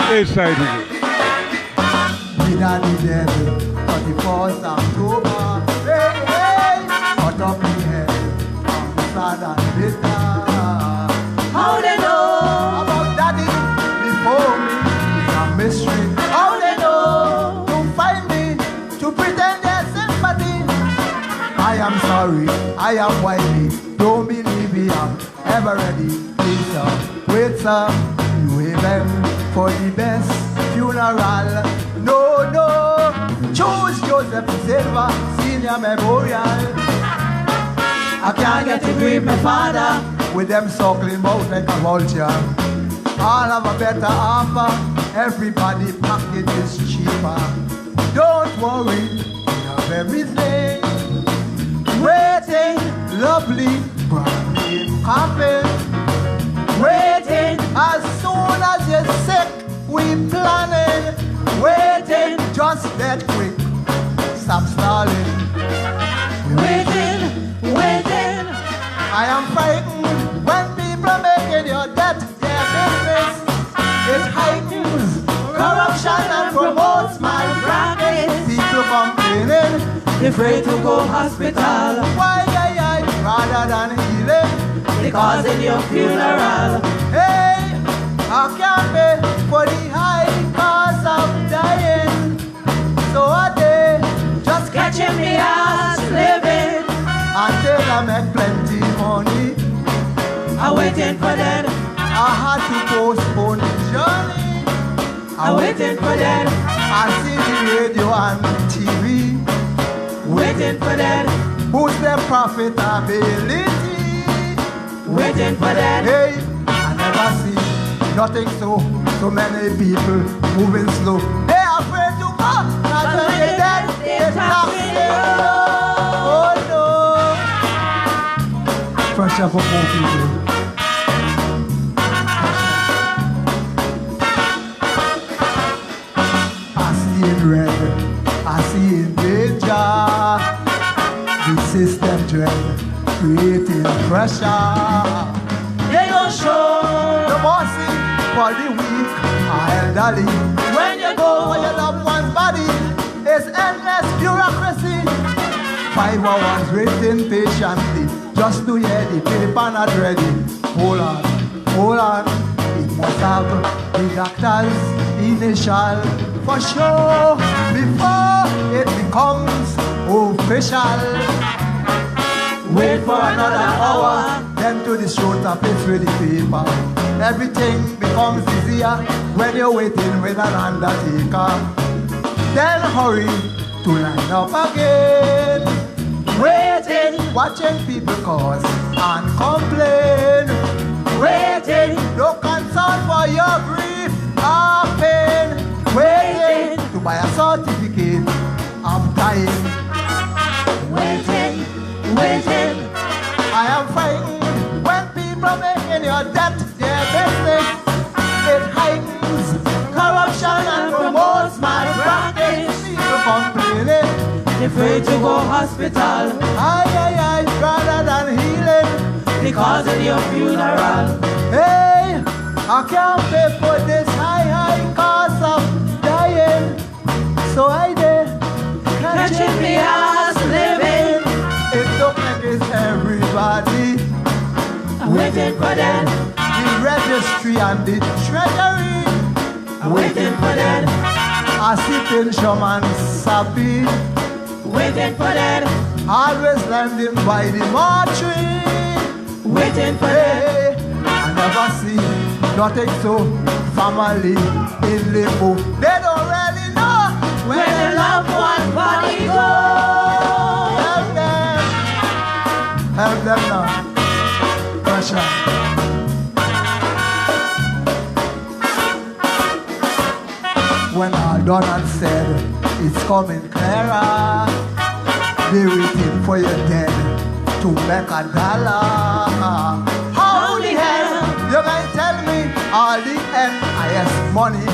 This side we go. Me daddy dead, 31st October. Hey, cut up me head, I'm sad and bitter. How they know about daddy before me is a mystery. How they know to find me, to pretend their sympathy. I am sorry, I am whiny. Don't believe me, I'm ever ready. Please, sir, wait, sir. You aim for the best funeral. No, choose Joseph Silva, Senior Memorial. I can't get to grieve my father with them suckling mouth like a vulture. I'll have a better offer. Everybody package is cheaper. Don't worry, we have everything. Waiting, lovely, brand new coffin. Waiting, as soon as you're sick, we planning. Waiting, just that quick, stop stalling. Waiting. I am frightened when people making your debt their business. It heightens corruption and promotes malpractice. People complaining, afraid to go hospital. Why, rather than healing, because in your funeral. Hey, I can't pay for the high cost of dying. So a day, just catching me as living until I make plenty money. I'm waiting for that. I had to postpone the journey. I'm waiting for that. I see the radio and TV. Waiting for that. Boost their profitability. Waiting for that. Hey, I never see nothing so many people moving slow. They are afraid to go. Not to get dead. It's toxic. Oh no. Fresh up for more people. I see it red. I see it danger. The system dread, creating pressure. They don't show the mercy for the weak or elderly. When you go for your loved one's body, it's endless bureaucracy. 5 hours waiting patiently just to hear the paper not ready. Hold on, it must have the doctor's initial for sure before it becomes official. Wait for another hour, then to the shoot up it's with the paper. Everything becomes easier when you're waiting with an undertaker. Then hurry to line up again. Waiting, watching people cause and complain. Waiting, no concern for your grief or pain. Waiting to buy a certificate of dying. Waiting, I am frightened when people making your debt their business. It heightens corruption and promotes malpractice. People complaining, afraid to go hospital. Aye, rather than healing because of your funeral. Hey, I can't pay for this high cost of dying. So I did catching me as living. It don't make it everybody waiting for them. The registry and the treasury waiting for them. I see pension sappy waiting for them. Always landing by the mortuary waiting for them. I never see nothing so family in limbo. They don't really know where their loved one body goes. Help them now. Pressure. When all done and said, it's coming clearer. They waiting for your dead to make a dollar. How the hell you gonna tell me all the NIS money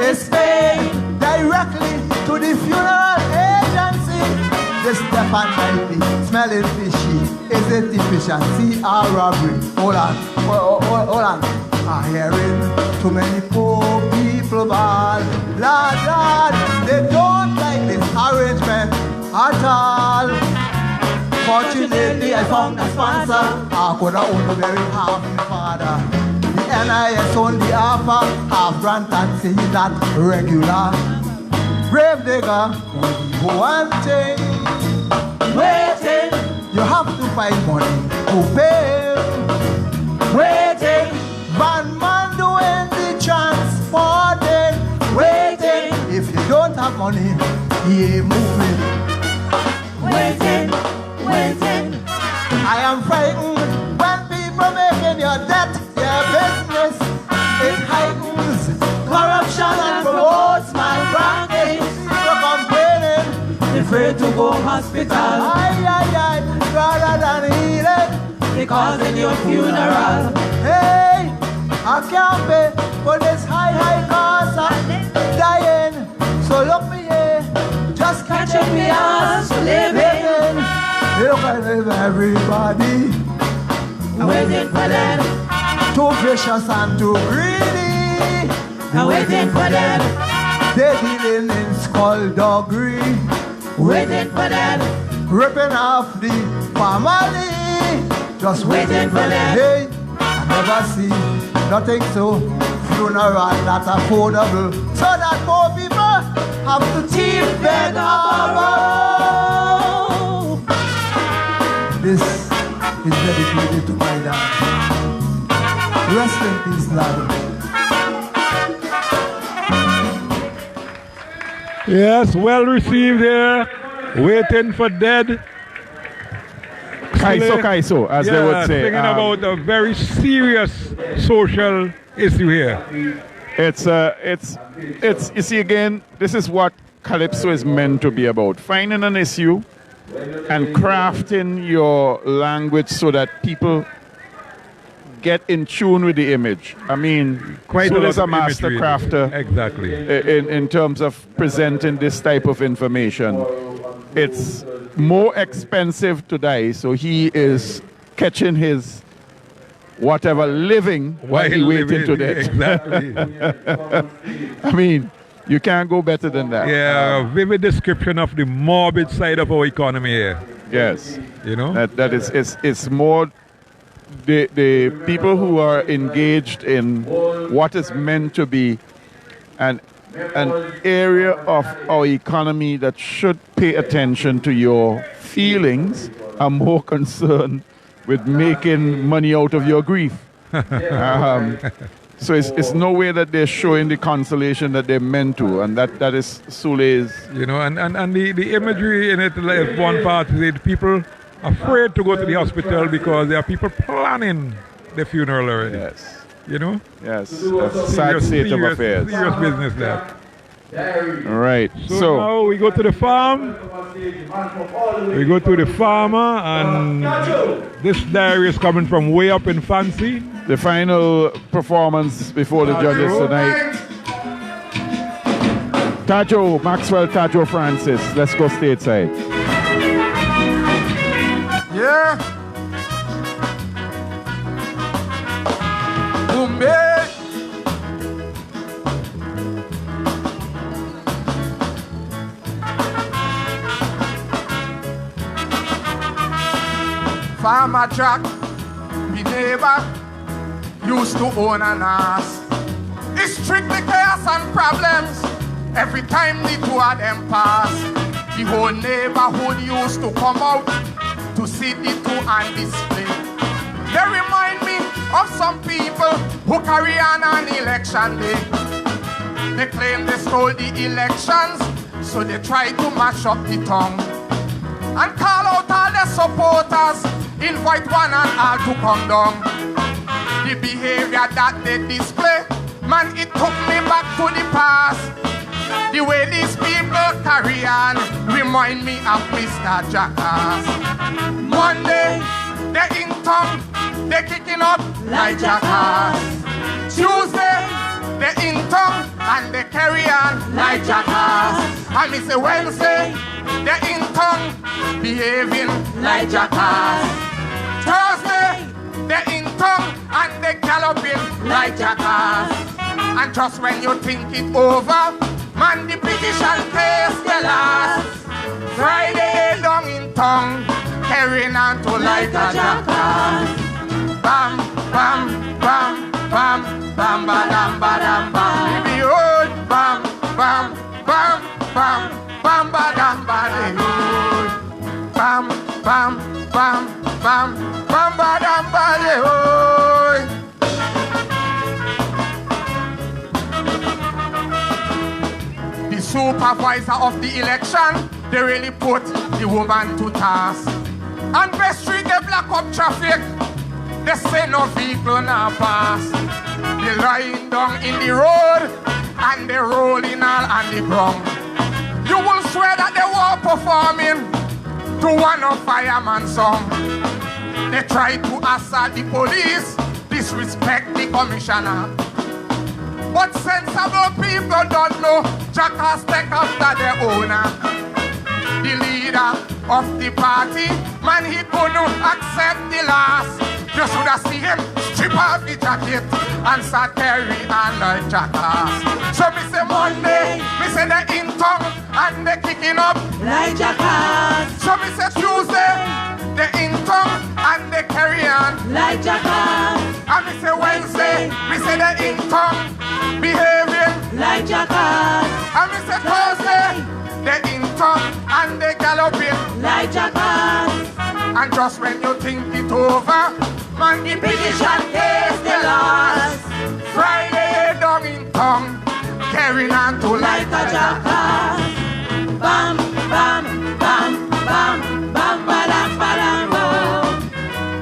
is paid directly to the funeral agency? This step and mighty, smelling fishy. Is it efficiency or robbery? Hold on. I'm hearing too many poor people bad. Lord, they don't like this arrangement at all. Fortunately, I found a sponsor. I could have owned a very happy father. The NIS on the offer, half grant and see that regular. Brave digger, go and change. Waiting, you have to find money to pay. Waiting, one man doing the transporting. Waiting, if you don't have money, he ain't moving. Waiting, I am frightened when people making your debt their business. It heightens corruption and promotes malpractice. People complaining, afraid to go hospital. Aye, rather than healing because in your funeral. Hey, I can't pay for this high cost of dying. So look me here, just catching me as living. Look at everybody waiting for them. Too vicious and too greedy. Waiting for them. They're dealing in skullduggery. Waiting for them. Ripping off the family. Just waiting for them. Hey, I never see nothing so funeral that affordable. So that poor people have to teeth beg or borrow. This is dedicated to my dad. Rest in peace, lad. Yes, well received here. Waiting for dead. Kaiso, as they would say. Thinking about a very serious social issue here. It's you see again, this is what Calypso is meant to be about. Finding an issue and crafting your language so that people get in tune with the image. I mean, quite so a lot there's a of master imagery. crafter Exactly. in terms of presenting this type of information. It's more expensive to die, so he is catching his whatever living while he waiting to death. Exactly. I mean, you can't go better than that. Yeah, vivid description of the morbid side of our economy here. Yes. You know? That is, it's more the people who are engaged in what is meant to be an area of our economy that should pay attention to your feelings are more concerned with making money out of your grief. So it's no way that they're showing the consolation that they're meant to, and that is Sule's. You know, and the imagery in it, like one part is that people afraid to go to the hospital because there are people planning the funeral already. Yes. You know? Yes. That's a sad state of affairs. Serious business there. All right. So now we go to the farm. We go to the farmer, and this diary is coming from way up in Fancy. The final performance before the judges tonight. Maxwell Tajo Francis. Let's go stateside. Yeah. Bombay. Farmer Jack, me neighbor, used to own an ass. It's strictly chaos and problems every time the two of them pass. The whole neighborhood used to come out to see the two on display. They remind me of some people who carry on election day. They claim they stole the elections, so they try to mash up the tongue and call out all their supporters, invite one and all to come down. The behavior that they display, man, it took me back to the past. The way these people carry on remind me of Mr. Jackass. Monday, they're in town, they're kicking up like Jackass. Tuesday, they're in town and they carry on like Jackass. And me say Wednesday, they're in town, behaving like Jackass. Thursday, they're in town and they're galloping like Jackass. And just when you think it over, man, the petition case the last. Friday, down in town, carrying on to like a Jackass. Bam, bam, bam, bam, bam, badam, badam, bam. Baby, oh, bam, bam, bam, bam, bam, badam, badam, oh. Bam, bam, bam, bam, bam, badam, badam, oh. The supervisor of the election, they really put the woman to task. On West Street, they block up traffic. They say no vehicle now pass. They lying down in the road and they rolling all on the ground. You will swear that they were performing to one of fireman's song. They try to assault the police, disrespect the commissioner. But sensible people don't know Jackass take after their owner. The leader of the party, man, he couldn't accept the loss. You should have seen him strip off the jacket and start carry on like Jackass. So me say Monday, me say they in town and they kicking up like Jackass. So me say Tuesday, they in town and they carry on like Jackass. And me say Wednesday, me say they in town behaving like Jackass. And me say Thursday, they in town and they galloping like Jackass. And just when you think it over, man, the petition case the last. Friday down in town, carrying on to like a Jackass. Bam, bam, bam, bam, bam, badam, badam, oh.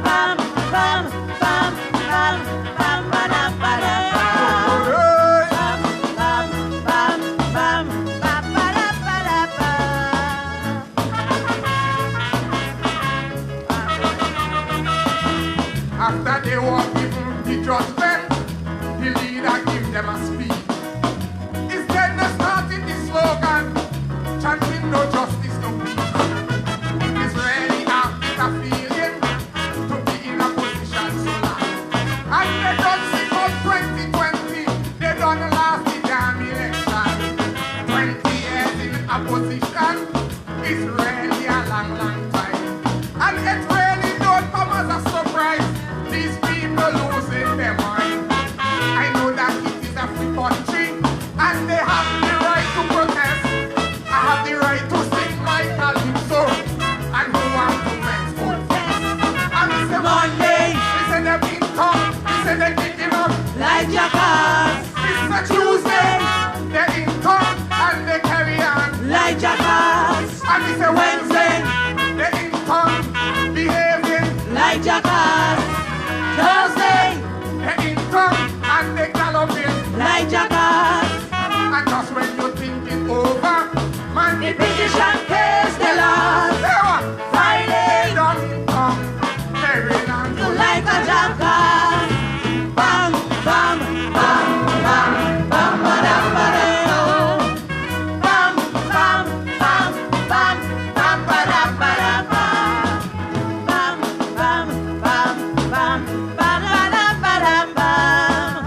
Bam, bam, bam, bam, bam, badam, badam, oh. Bam, bam, bam, bam, bam, badam, badam, oh. After they were given the judgment, the leader gave them a speech. Instead they started the slogan, chanting no justice, no peace. It's really a bitter feeling to be in a position so long. And they done sing out 2020, they done last the damn election. 20 years in a position is really a long, long time. Monday, We say them in tongue, we say they kicking up. like jackass. Mr. Tuesday, they in tongue and they carry on. Like jackass. And we say Wednesday, they in tongue, behaving. Like jackass. Thursday, They in tongue and they galloping. like jackass. And just when you think it over, man, The petition case the lost. Friday, done in tongue, carrying on. You like a jackass. Bam, bam, bam, bam, bam, ba-dam, ba-dam. Bam, bam, bam, bam, bam, ba-dam, ba-dam, bam. Bam, bam, bam, bam, bam, ba-dam, ba-dam, bam.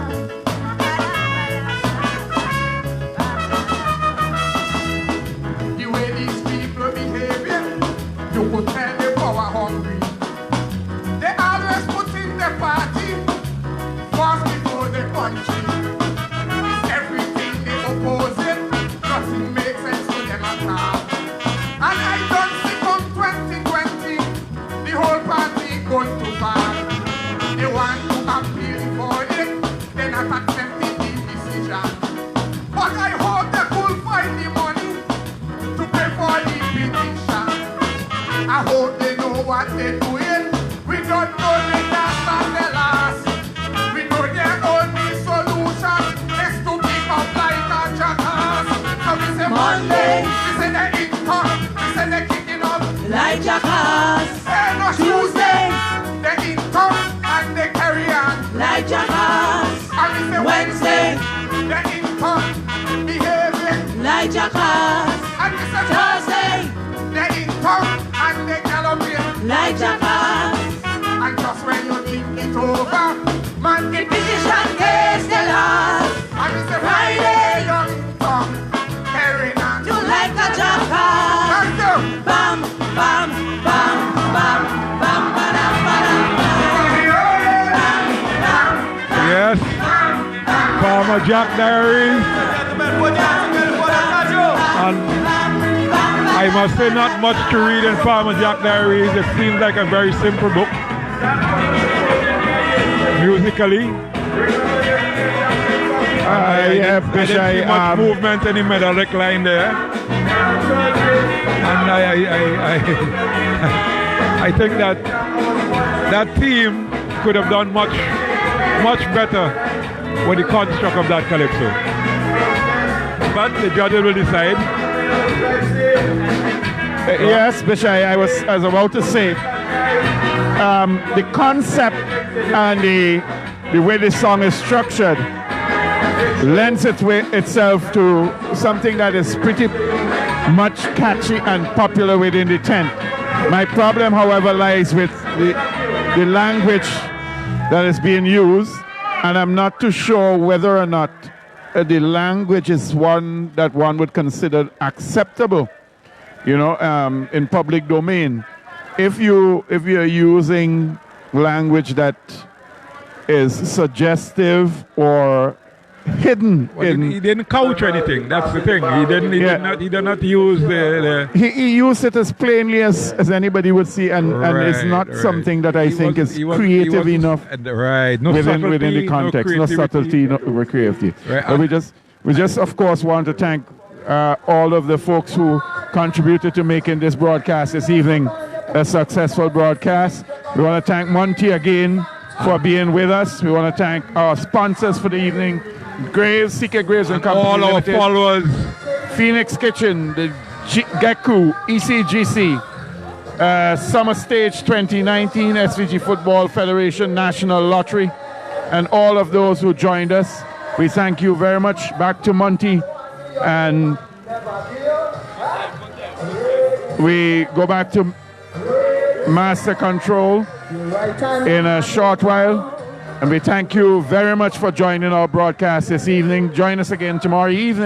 The way these people behaving, you could tell they power hungry. They always put in the party first before the country. Everything they oppose it, nothing makes sense to them at all. And I don't see come 2020, the whole party going too far. They want to appeal for it, they're not accepting the decision. But I hope they could find the money to pay for the petition. I hope they know what they're doing. We don't know the last and the last. We know their only solution is to pick up like a jackass. So we say Monday, we say they eat up, we say they kicking up. Like jackass. Hey, no Tuesday, they eat up and they carry on. Like jackass. And we say Wednesday, they eat up, behaving. Like jackass. And we say Thursday, they in tongue and they galloping. like jackass. And just when you think it over, man, The it petition case the lost. and it's a Friday. young tongue, carrying on. You like a jackass. Thank you. Bam, bam, bam, bam, bam, ba-dam, ba-dam, bam. Yes. Farmer Jack Diaries. And I must say not much to read in Farmer Jack Diaries. It seems like a very simple book. Musically. Yeah, I didn't see much movement in the melodic line there. And I think that that team could have done much better with the construct of that calypso. But the judges will decide. Yes, Bishop, I was about to say, the concept and the way the song is structured lends itself to something that is pretty much catchy and popular within the tent. My problem, however, lies with the language that is being used, and I'm not too sure whether or not the language is one that one would consider acceptable, in public domain. If you're using language that is suggestive or hidden, Well, he didn't couch anything. That's the thing. He did not use the he used it as plainly as anybody would see, and it's not something that I think is creative enough. Right. No within subtlety, the context, no subtlety, no creativity. Right. But we just of course want to thank all of the folks who contributed to making this broadcast this evening a successful broadcast. We want to thank Monty again for being with us. We want to thank our sponsors for the evening, Graves, CK Graves and Company all our Limited, followers, Phoenix Kitchen, the GECU, ECGC, Summer Stage 2019, SVG Football Federation, National Lottery, and all of those who joined us. We thank you very much. Back to Monty, and we go back to Master Control in a short while. And we thank you very much for joining our broadcast this evening. Join us again tomorrow evening.